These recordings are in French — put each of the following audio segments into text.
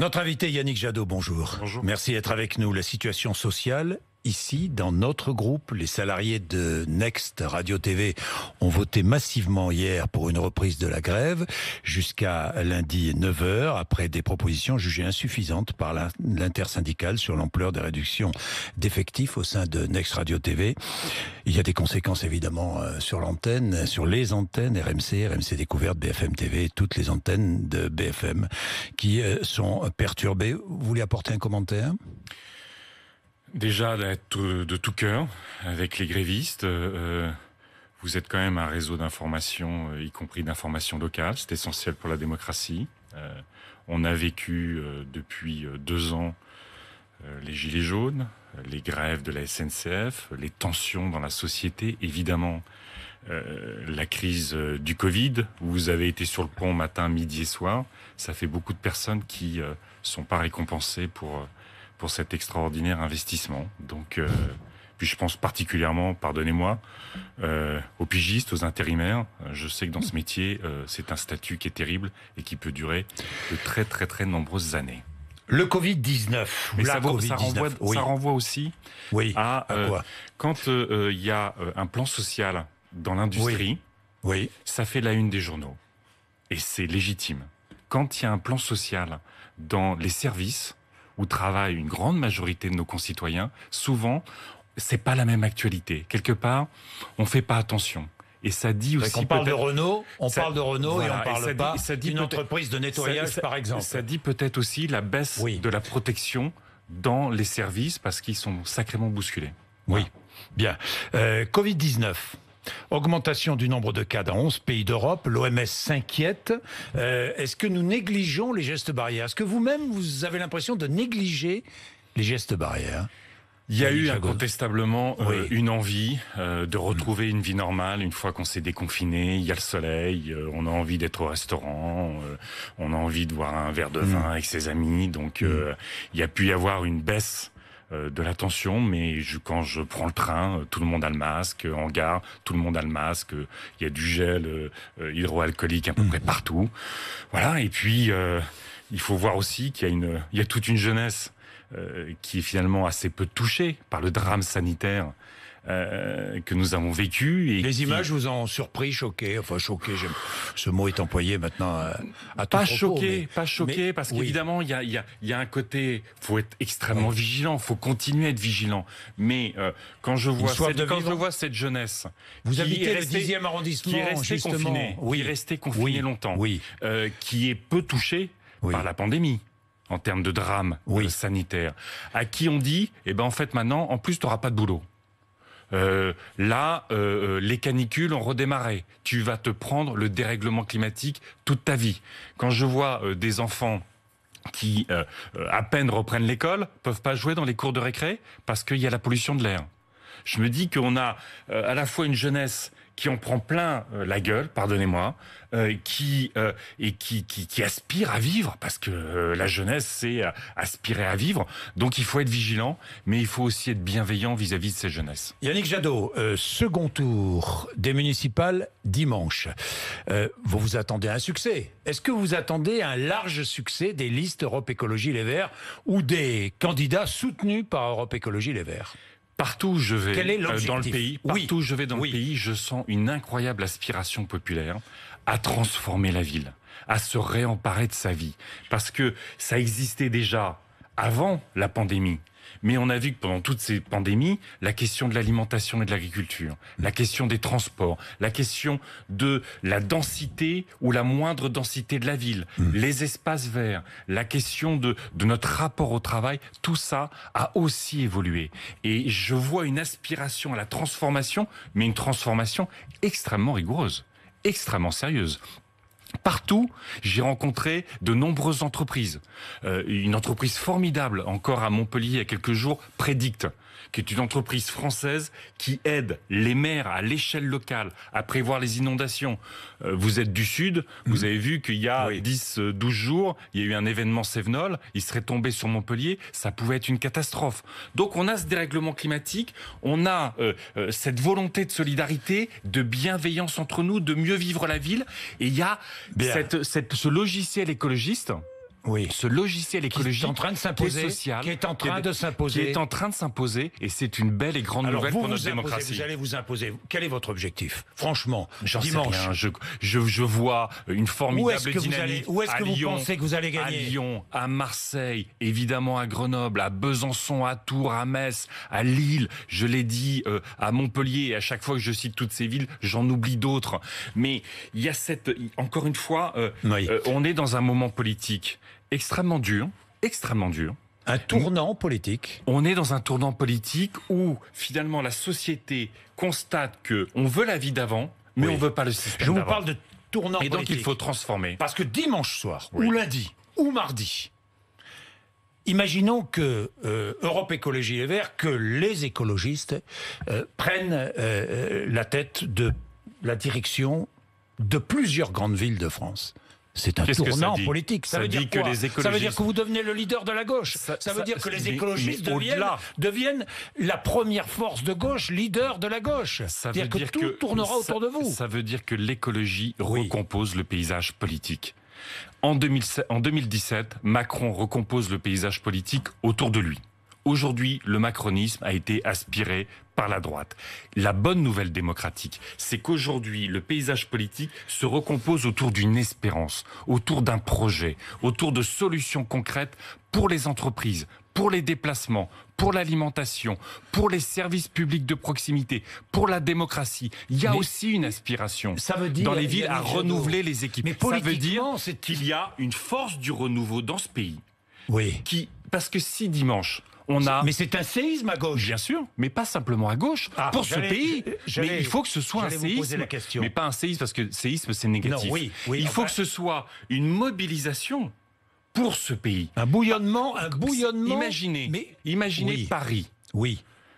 Notre invité Yannick Jadot, bonjour. Bonjour. Merci d'être avec nous. La situation sociale, ici, dans notre groupe, les salariés de Next Radio TV ont voté massivement hier pour une reprise de la grève jusqu'à lundi 9h, après des propositions jugées insuffisantes par l'intersyndicale sur l'ampleur des réductions d'effectifs au sein de Next Radio TV. Il y a des conséquences évidemment sur l'antenne, sur les antennes RMC, RMC Découverte, BFM TV, toutes les antennes de BFM qui sont perturbées. Vous voulez apporter un commentaire ? Déjà d'être de tout cœur avec les grévistes. Vous êtes quand même un réseau d'information, y compris d'information locale. C'est essentiel pour la démocratie. On a vécu depuis 2 ans les gilets jaunes, les grèves de la SNCF, les tensions dans la société, évidemment la crise du Covid, où vous avez été sur le pont matin, midi et soir. Ça fait beaucoup de personnes qui sont pas récompensées pour cet extraordinaire investissement. Donc, puis je pense particulièrement, pardonnez-moi, aux pigistes, aux intérimaires. Je sais que dans ce métier, c'est un statut qui est terrible et qui peut durer de très très très nombreuses années. Le Covid-19. Mais ça renvoie aussi à quoi quand il y a un plan social dans l'industrie, ça fait la une des journaux. Et c'est légitime. Quand il y a un plan social dans les services, où travaille une grande majorité de nos concitoyens, souvent, c'est pas la même actualité. Quelque part, on fait pas attention. Et ça dit aussi... On parle de Renault, et on parle pas ça dit d'une entreprise de nettoyage, par exemple. Ça dit peut-être aussi la baisse de la protection dans les services, parce qu'ils sont sacrément bousculés. Oui, bien. Covid-19. Augmentation du nombre de cas dans 11 pays d'Europe, l'OMS s'inquiète. Est-ce que nous négligeons les gestes barrières ? Est-ce que vous-même, vous avez l'impression de négliger les gestes barrières ? Il y a eu incontestablement une envie de retrouver une vie normale une fois qu'on s'est déconfiné. Il y a le soleil, on a envie d'être au restaurant, on a envie de boire un verre de vin avec ses amis. Donc il y a pu y avoir une baisse de la tension, mais quand je prends le train, tout le monde a le masque, en gare, tout le monde a le masque, il y a du gel hydroalcoolique à peu près partout. Voilà, et puis il faut voir aussi qu'il y a toute une jeunesse qui est finalement assez peu touchée par le drame sanitaire que nous avons vécu. Les images vous ont surpris, choqué, ce mot est employé maintenant à tout propos. Pas choqué, parce qu'évidemment, il y a un côté, faut être extrêmement vigilant, faut continuer à être vigilant. Mais quand je vois cette jeunesse... Vous habitez le 10e arrondissement, qui est resté confiné longtemps, qui est peu touché par la pandémie, en termes de drame sanitaire, à qui on dit, en fait, maintenant, en plus, tu n'auras pas de boulot. Les canicules ont redémarré. Tu vas te prendre le dérèglement climatique toute ta vie. Quand je vois des enfants qui, à peine reprennent l'école, peuvent pas jouer dans les cours de récré parce qu'il y a la pollution de l'air. Je me dis qu'on a à la fois une jeunesse qui en prend plein la gueule, pardonnez-moi, qui aspire à vivre, parce que la jeunesse, c'est aspirer à vivre. Donc il faut être vigilant, mais il faut aussi être bienveillant vis-à-vis de cette jeunesse. Yannick Jadot, second tour des municipales dimanche. Vous vous attendez à un succès. Est-ce que vous attendez un large succès des listes Europe Écologie Les Verts ou des candidats soutenus par Europe Écologie Les Verts ? Partout où je vais dans le pays, le pays, je sens une incroyable aspiration populaire à transformer la ville, à se réemparer de sa vie. Parce que ça existait déjà avant la pandémie. Mais on a vu que pendant toutes ces pandémies, la question de l'alimentation et de l'agriculture, la question des transports, la question de la densité ou la moindre densité de la ville, les espaces verts, la question de notre rapport au travail, tout ça a aussi évolué. Et je vois une aspiration à la transformation, mais une transformation extrêmement rigoureuse, extrêmement sérieuse. Partout, j'ai rencontré de nombreuses entreprises. Une entreprise formidable, encore à Montpellier il y a quelques jours, Prédicte, qui est une entreprise française qui aide les maires à l'échelle locale à prévoir les inondations. Vous êtes du Sud, vous avez vu qu'il y a 10-12 jours, il y a eu un événement Cévenol, il serait tombé sur Montpellier, ça pouvait être une catastrophe. Donc on a ce dérèglement climatique, on a cette volonté de solidarité, de bienveillance entre nous, de mieux vivre la ville, et il y a ce logiciel écologiste Oui. Ce logiciel écologique qui est en train de s'imposer, social, qui est en train de s'imposer. Qui est en train de s'imposer, et c'est une belle et grande nouvelle pour notre démocratie. Vous allez vous imposer. Quel est votre objectif? Franchement, j'en dimanche. Sais rien. Je vois une formidable dynamique. Où est-ce que vous pensez que vous allez gagner? À Lyon, à Marseille, évidemment à Grenoble, à Besançon, à Tours, à Metz, à Lille. Je l'ai dit, à Montpellier. Et à chaque fois que je cite toutes ces villes, j'en oublie d'autres. Mais il y a encore une fois, on est dans un moment politique extrêmement dur. Un tournant politique. On est dans un tournant politique où finalement la société constate que on veut la vie d'avant, mais on veut pas le système d'avant. Je vous parle de tournant politique. Et donc il faut transformer. Parce que dimanche soir, ou lundi, ou mardi, imaginons que Europe Écologie Les Verts, que les écologistes prennent la tête de la direction de plusieurs grandes villes de France. C'est un tournant politique. Ça veut dire quoi? Ça veut dire que vous devenez le leader de la gauche. Ça veut dire que les écologistes deviennent la première force de gauche, leader de la gauche. Ça veut dire que tout tournera autour de vous. Ça veut dire que l'écologie recompose le paysage politique. En 2017, Macron recompose le paysage politique autour de lui. Aujourd'hui, le macronisme a été aspiré par la droite. La bonne nouvelle démocratique, c'est qu'aujourd'hui, le paysage politique se recompose autour d'une espérance, autour d'un projet, autour de solutions concrètes pour les entreprises, pour les déplacements, pour l'alimentation, pour les services publics de proximité, pour la démocratie. Il y a aussi une aspiration dans les villes à renouveler les équipes. Mais ça veut dire qu'il y a une force du renouveau dans ce pays. Oui. Parce que si dimanche, mais c'est un séisme à gauche. Bien sûr, mais pas simplement à gauche. Pour ce pays. Mais il faut que ce soit un séisme. Mais pas un séisme, parce que séisme, c'est négatif. Non, il faut que ce soit une mobilisation pour ce pays. Un bouillonnement. Imaginez Paris,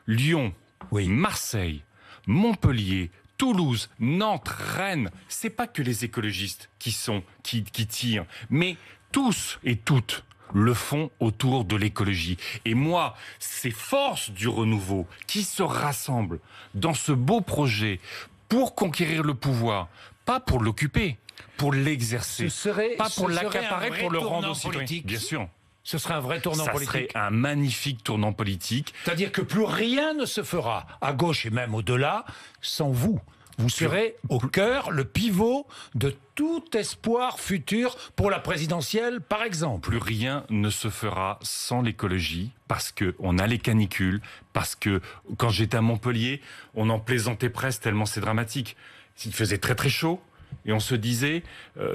Lyon, Marseille, Montpellier, Toulouse, Nantes, Rennes. C'est pas que les écologistes qui tirent, mais tous et toutes le font autour de l'écologie. Et moi, ces forces du renouveau qui se rassemblent dans ce beau projet pour conquérir le pouvoir, pas pour l'occuper, pour l'exercer, pas pour l'accaparer, pour le rendre aux citoyens. Bien sûr. Ce serait un vrai tournant politique. Ça serait un magnifique tournant politique. C'est-à-dire que plus rien ne se fera, à gauche et même au-delà, sans vous. Vous serez au cœur, le pivot de tout espoir futur pour la présidentielle, par exemple. Plus rien ne se fera sans l'écologie, parce qu'on a les canicules, parce que quand j'étais à Montpellier, on en plaisantait presque tellement c'est dramatique. Il faisait très très chaud, et on se disait,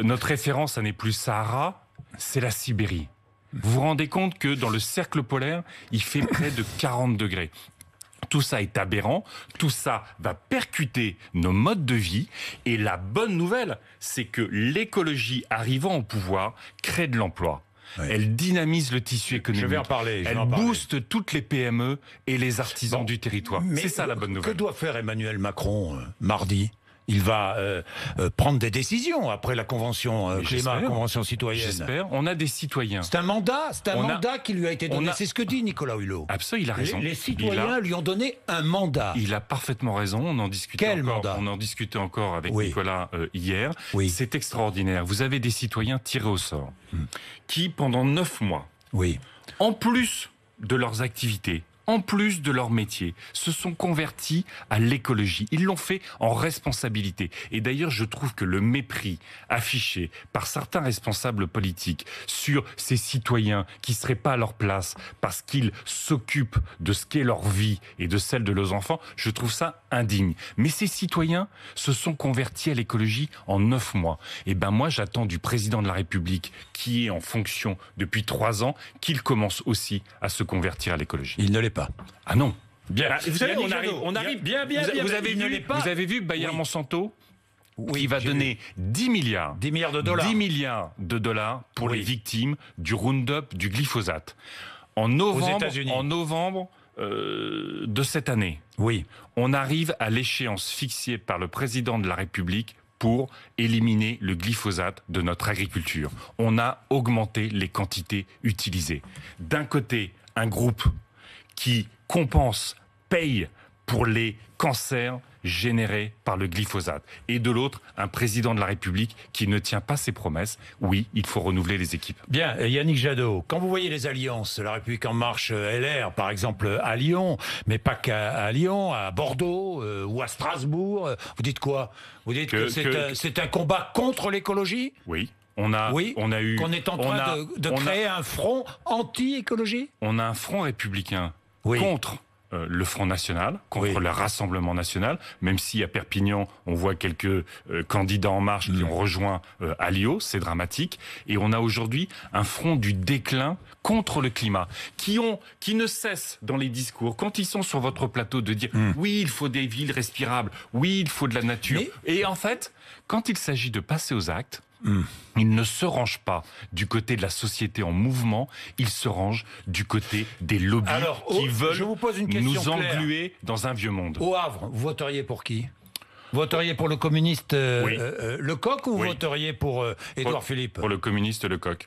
notre référence, ça n'est plus Sahara, c'est la Sibérie. Vous vous rendez compte que dans le cercle polaire, il fait près de 40 degrés. Tout ça est aberrant, tout ça va percuter nos modes de vie. Et la bonne nouvelle, c'est que l'écologie arrivant au pouvoir crée de l'emploi. Elle dynamise le tissu économique. Je vais en parler. Elle booste toutes les PME et les artisans du territoire. C'est ça la bonne nouvelle. Que doit faire Emmanuel Macron mardi ? Il va prendre des décisions après la convention climat, la convention citoyenne. J'espère. On a des citoyens. C'est un mandat qui lui a été donné. C'est ce que dit Nicolas Hulot. Absolument, il a raison. Les citoyens lui ont donné un mandat. Il a parfaitement raison. On en discutait mandat ? On en discutait encore avec Nicolas hier. C'est extraordinaire. Vous avez des citoyens tirés au sort qui, pendant 9 mois, en plus de leurs activités, en plus de leur métier, se sont convertis à l'écologie. Ils l'ont fait en responsabilité. Et d'ailleurs, je trouve que le mépris affiché par certains responsables politiques sur ces citoyens qui ne seraient pas à leur place parce qu'ils s'occupent de ce qu'est leur vie et de celle de leurs enfants, je trouve ça indigne. Mais ces citoyens se sont convertis à l'écologie en 9 mois. Et ben moi, j'attends du président de la République, qui est en fonction depuis 3 ans, qu'il commence aussi à se convertir à l'écologie. Il ne l'est pas. Ah non. Bien. Vous savez, on arrive bien. Vous avez vu Bayer Monsanto qui va donner 10 milliards de dollars. 10 milliards de dollars pour les victimes du Roundup, du glyphosate. En novembre de cette année, on arrive à l'échéance fixée par le président de la République pour éliminer le glyphosate de notre agriculture. On a augmenté les quantités utilisées. D'un côté, un groupe qui compense, paye pour les cancers générés par le glyphosate. Et de l'autre, un président de la République qui ne tient pas ses promesses. Oui, il faut renouveler les équipes. Bien, Yannick Jadot, quand vous voyez les alliances, La République En Marche, LR, par exemple, à Lyon, mais pas qu'à Lyon, à Bordeaux ou à Strasbourg, vous dites quoi? Vous dites que c'est un combat contre l'écologie? Oui. On a eu... Qu'on est en train de créer un front anti-écologie? On a un front républicain contre le Front National, contre le Rassemblement National, même si à Perpignan, on voit quelques candidats En Marche qui ont rejoint Alliot, c'est dramatique. Et on a aujourd'hui un front du déclin contre le climat, qui ne cessent dans les discours, quand ils sont sur votre plateau, de dire oui, il faut des villes respirables, oui, il faut de la nature. Et en fait, quand il s'agit de passer aux actes, il ne se range pas du côté de la société en mouvement, il se range du côté des lobbies qui veulent nous engluer dans un vieux monde. Au Havre, vous voteriez pour qui? Vous voteriez pour le communiste Lecoq ou vous voteriez pour Édouard Philippe? Pour le communiste Lecoq.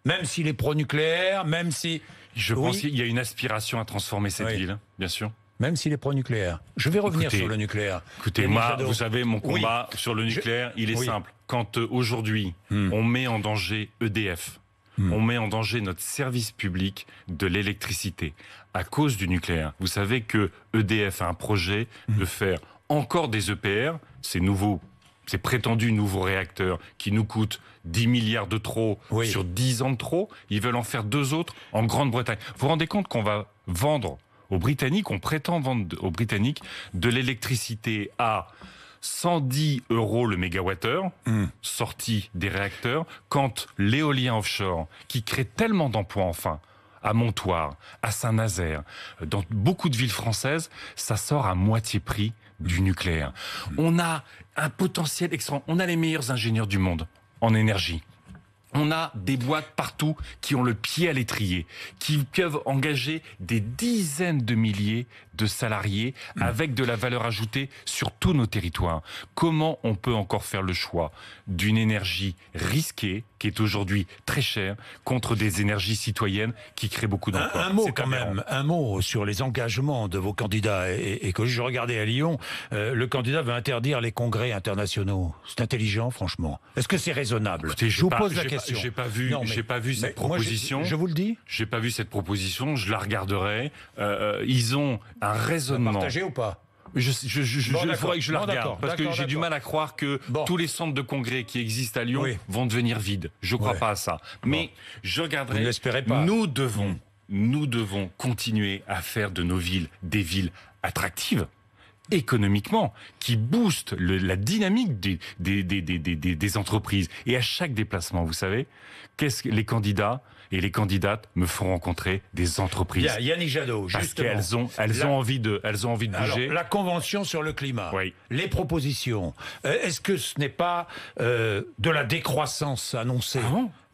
Même s'il est pro-nucléaire, même si... Je pense qu'il y a une aspiration à transformer cette ville, bien sûr. Même s'il est pro-nucléaire. Je vais revenir sur le nucléaire. Écoutez, moi, vous savez, mon combat sur le nucléaire, il est simple. Quand aujourd'hui, on met en danger EDF, on met en danger notre service public de l'électricité à cause du nucléaire. Vous savez que EDF a un projet de faire encore des EPR, ces prétendus nouveaux réacteurs qui nous coûtent 10 milliards de trop sur 10 ans de trop. Ils veulent en faire 2 autres en Grande-Bretagne. Vous vous rendez compte qu'on va vendre aux Britanniques, on prétend vendre aux Britanniques de l'électricité à 110 € le mégawattheure, sorti des réacteurs, quand l'éolien offshore, qui crée tellement d'emplois enfin, à Montoire, à Saint-Nazaire, dans beaucoup de villes françaises, ça sort à moitié prix du nucléaire. On a un potentiel extraordinaire. On a les meilleurs ingénieurs du monde en énergie. On a des boîtes partout qui ont le pied à l'étrier, qui peuvent engager des dizaines de milliers de salariés avec de la valeur ajoutée sur tous nos territoires. Comment on peut encore faire le choix d'une énergie risquée, qui est aujourd'hui très chère, contre des énergies citoyennes qui créent beaucoup d'emplois? Un mot quand même, un mot sur les engagements de vos candidats. Et que je regardais à Lyon, le candidat veut interdire les congrès internationaux. C'est intelligent, franchement. Est-ce que c'est raisonnable? Écoutez, je vous pose la question. J'ai pas vu cette proposition. Je vous le dis. J'ai pas vu cette proposition. Je la regarderai. Ils ont un raisonnement. Partagé ou pas? Il faudrait que je la regarde, parce que j'ai du mal à croire que tous les centres de congrès qui existent à Lyon vont devenir vides. Je ne crois pas à ça. Mais je regarderai. Vous ne l'espérez pas. Nous devons continuer à faire de nos villes des villes attractives économiquement, qui boostent la dynamique des entreprises. Et à chaque déplacement, vous savez, les candidats et les candidates me font rencontrer des entreprises. Bien, Yannick Jadot, justement. Parce qu'elles ont envie de bouger. Alors, la convention sur le climat, les propositions, est-ce que ce n'est pas de la décroissance annoncée?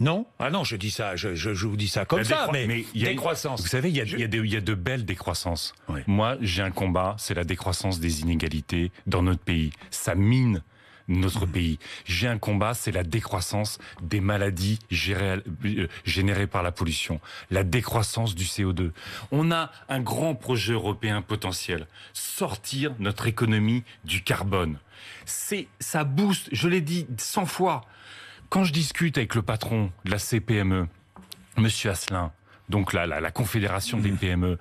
Non? Ah non, je dis ça, je vous dis ça comme ça, mais décroissance. Vous savez, il y a de belles décroissances. Moi, j'ai un combat, c'est la décroissance des inégalités dans notre pays. Ça mine notre pays. J'ai un combat, c'est la décroissance des maladies générées par la pollution, la décroissance du CO2. On a un grand projet européen potentiel, sortir notre économie du carbone. Ça booste, je l'ai dit 100 fois, quand je discute avec le patron de la CPME, Monsieur Asselin, donc la Confédération des PME,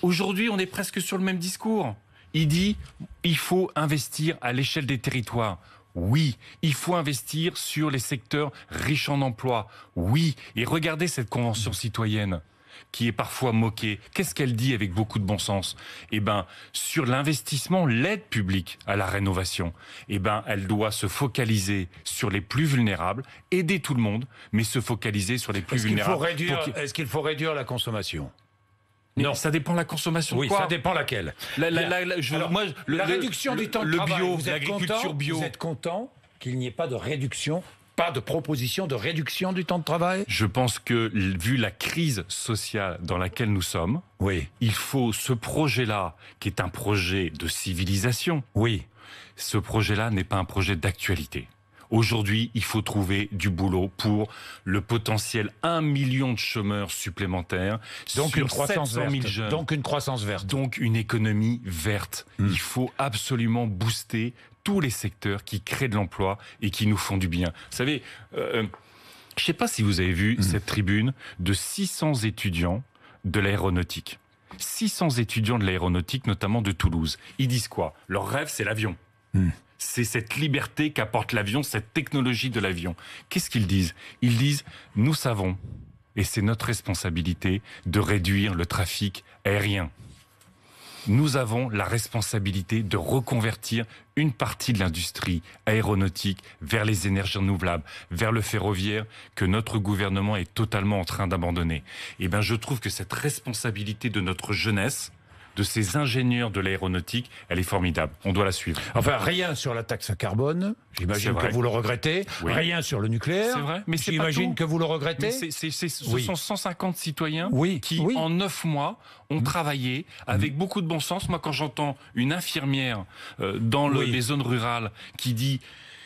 aujourd'hui on est presque sur le même discours. Il dit, il faut investir à l'échelle des territoires. Oui, il faut investir sur les secteurs riches en emplois. Oui, et regardez cette convention citoyenne qui est parfois moquée. Qu'est-ce qu'elle dit avec beaucoup de bon sens? Sur l'investissement, l'aide publique à la rénovation, elle doit se focaliser sur les plus vulnérables, aider tout le monde, mais se focaliser sur les plus vulnérables. Est-ce qu'il faut réduire la consommation? Non, ça dépend de la consommation. Oui, ça dépend laquelle. La réduction du temps de travail. Bio, l'agriculture bio. Vous êtes content qu'il n'y ait pas de réduction, pas de proposition de réduction du temps de travail? Je pense que, vu la crise sociale dans laquelle nous sommes, il faut ce projet-là, qui est un projet de civilisation. Ce projet-là n'est pas un projet d'actualité. Aujourd'hui, il faut trouver du boulot pour le potentiel 1 million de chômeurs supplémentaires. Donc sur une croissance 700 000 verte. jeunes. Donc une croissance verte. Donc une économie verte. Il faut absolument booster tous les secteurs qui créent de l'emploi et qui nous font du bien. Vous savez, je ne sais pas si vous avez vu cette tribune de 600 étudiants de l'aéronautique. 600 étudiants de l'aéronautique, notamment de Toulouse. Ils disent quoi? Leur rêve, c'est l'avion. C'est cette liberté qu'apporte l'avion, cette technologie de l'avion. Qu'est-ce qu'ils disent? Ils disent, nous savons, et c'est notre responsabilité, de réduire le trafic aérien. Nous avons la responsabilité de reconvertir une partie de l'industrie aéronautique vers les énergies renouvelables, vers le ferroviaire, que notre gouvernement est totalement en train d'abandonner. Eh bien, je trouve que cette responsabilité de notre jeunesse, de ces ingénieurs de l'aéronautique, elle est formidable. On doit la suivre. Enfin, rien sur la taxe carbone. J'imagine C'est vrai. que vous le regrettez. Oui. Rien sur le nucléaire. C'est vrai, mais c'est pas J'imagine tout. que vous le regrettez. Mais ce Oui. sont 150 citoyens Oui, qui, oui. en 9 mois, ont travaillé avec beaucoup de bon sens. Moi, quand j'entends une infirmière dans Oui. les zones rurales qui dit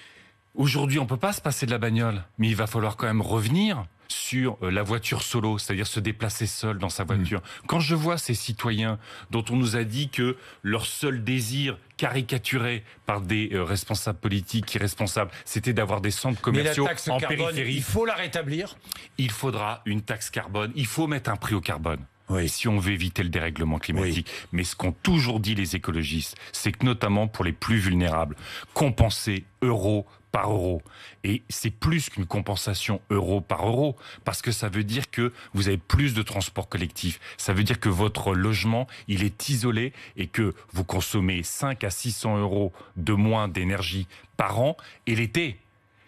« Aujourd'hui, on peut pas se passer de la bagnole, mais il va falloir quand même revenir sur la voiture solo, c'est-à-dire se déplacer seul dans sa voiture. » Quand je vois ces citoyens dont on nous a dit que leur seul désir caricaturé par des responsables politiques irresponsables, c'était d'avoir des centres Mais la commerciaux taxe en carbone, périphérie. il faut la rétablir. Il faudra une taxe carbone, il faut mettre un prix au carbone. Oui. Si on veut éviter le dérèglement climatique. Mais ce qu'ont toujours dit les écologistes, c'est que notamment pour les plus vulnérables, compenser euro par euro. Et c'est plus qu'une compensation euro par euro, parce que ça veut dire que vous avez plus de transport collectif. Ça veut dire que votre logement, il est isolé et que vous consommez 5 à 600 euros de moins d'énergie par an. Et l'été,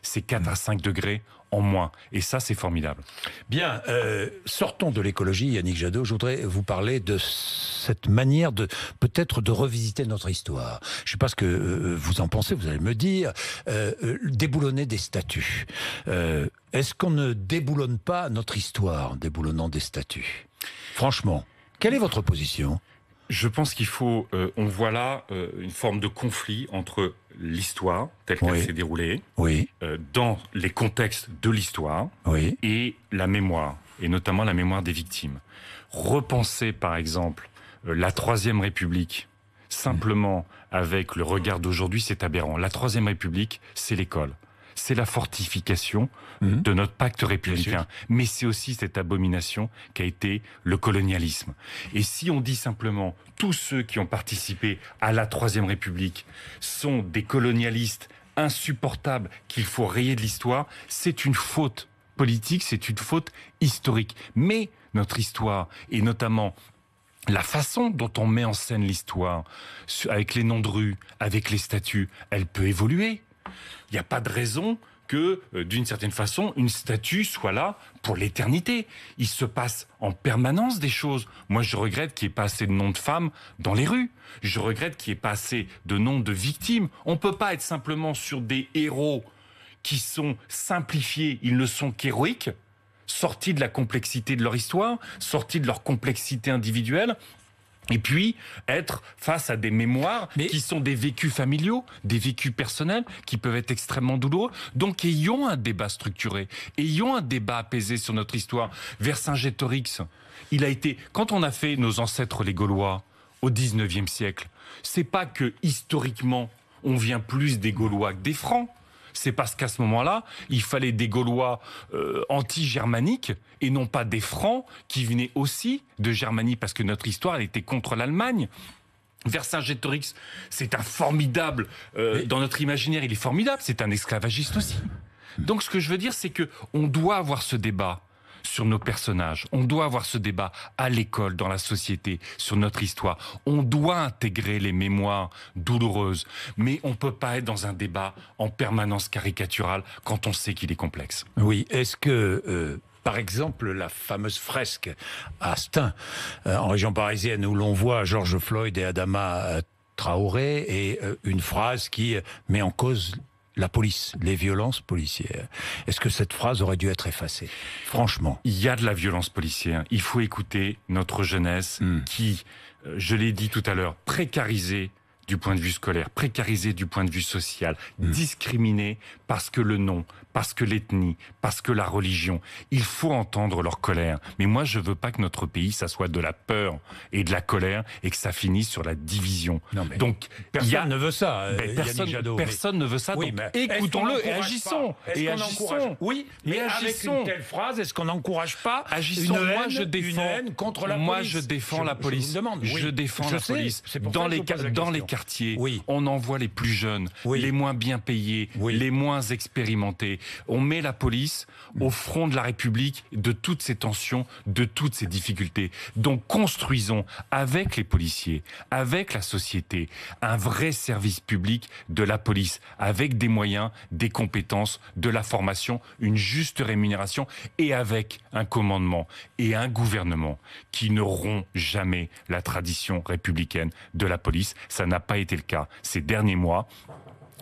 c'est 4 à 5 degrés en moins. Et ça, c'est formidable. Bien, sortons de l'écologie, Yannick Jadot. Je voudrais vous parler de cette manière de peut-être de revisiter notre histoire. Je ne sais pas ce que vous en pensez, vous allez me dire. Déboulonner des statues. Est-ce qu'on ne déboulonne pas notre histoire en déboulonnant des statues? Franchement, quelle est votre position? Je pense qu'il faut, on voit là une forme de conflit entre l'histoire telle qu'elle Oui. s'est déroulée, Oui, dans les contextes de l'histoire, oui, et la mémoire, et notamment la mémoire des victimes. Repenser, par exemple, la Troisième République, simplement avec le regard d'aujourd'hui, c'est aberrant. La Troisième République, c'est l'école. C'est la fortification de notre pacte républicain. Mais c'est aussi cette abomination qu'a été le colonialisme. Et si on dit simplement tous ceux qui ont participé à la Troisième République sont des colonialistes insupportables qu'il faut rayer de l'histoire, c'est une faute politique, c'est une faute historique. Mais notre histoire, et notamment la façon dont on met en scène l'histoire, avec les noms de rues, avec les statues, elle peut évoluer. Il n'y a pas de raison que, d'une certaine façon, une statue soit là pour l'éternité. Il se passe en permanence des choses. Moi, je regrette qu'il n'y ait pas assez de noms de femmes dans les rues. Je regrette qu'il n'y ait pas assez de noms de victimes. On ne peut pas être simplement sur des héros qui sont simplifiés, ils ne sont qu'héroïques, sortis de la complexité de leur histoire, sortis de leur complexité individuelle. Et puis, être face à des mémoires qui sont des vécus familiaux, des vécus personnels, qui peuvent être extrêmement douloureux. Donc, ayons un débat structuré, ayons un débat apaisé sur notre histoire. Vercingétorix, il a été... Quand on a fait nos ancêtres les Gaulois au 19e siècle, c'est pas que, historiquement, on vient plus des Gaulois que des Francs. C'est parce qu'à ce moment-là, il fallait des Gaulois anti-germaniques et non pas des Francs qui venaient aussi de Germanie parce que notre histoire, elle était contre l'Allemagne. Vercingétorix, c'est un formidable, dans notre imaginaire, il est formidable, c'est un esclavagiste aussi. Donc ce que je veux dire, c'est que on doit avoir ce débat sur nos personnages. On doit avoir ce débat à l'école, dans la société, sur notre histoire. On doit intégrer les mémoires douloureuses, mais on ne peut pas être dans un débat en permanence caricatural quand on sait qu'il est complexe. Oui, est-ce que... par exemple, la fameuse fresque à Stein, en région parisienne, où l'on voit George Floyd et Adama Traoré, et une phrase qui met en cause la police, les violences policières. Est-ce que cette phrase aurait dû être effacée? Franchement. Il y a de la violence policière. Il faut écouter notre jeunesse qui, je l'ai dit tout à l'heure, précarisée du point de vue scolaire, précarisés du point de vue social, discriminés parce que le nom, parce que l'ethnie, parce que la religion. Il faut entendre leur colère. Mais moi, je veux pas que notre pays, ça soit de la peur et de la colère et que ça finisse sur la division. Non, mais donc, personne ne veut ça. Personne ne veut ça. Oui, donc écoutons-le et agissons. Oui, mais avec une telle phrase, est-ce qu'on n'encourage pas agissons. Une haine contre la police? Moi, je défends la police. Je défends la police. Dans les quartiers, on envoie les plus jeunes, les moins bien payés, les moins expérimentés. On met la police au front de la République, de toutes ces tensions, de toutes ces difficultés. Donc construisons avec les policiers, avec la société, un vrai service public de la police, avec des moyens, des compétences, de la formation, une juste rémunération et avec un commandement et un gouvernement qui ne rompt jamais la tradition républicaine de la police. Ça n'a pas été le cas ces derniers mois.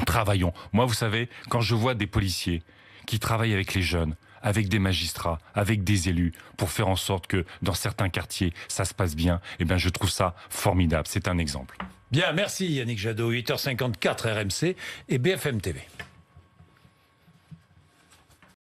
Travaillons. Moi, vous savez, quand je vois des policiers qui travaillent avec les jeunes, avec des magistrats, avec des élus, pour faire en sorte que dans certains quartiers, ça se passe bien, eh bien, je trouve ça formidable. C'est un exemple. Bien, merci Yannick Jadot, 8h54 RMC et BFM TV.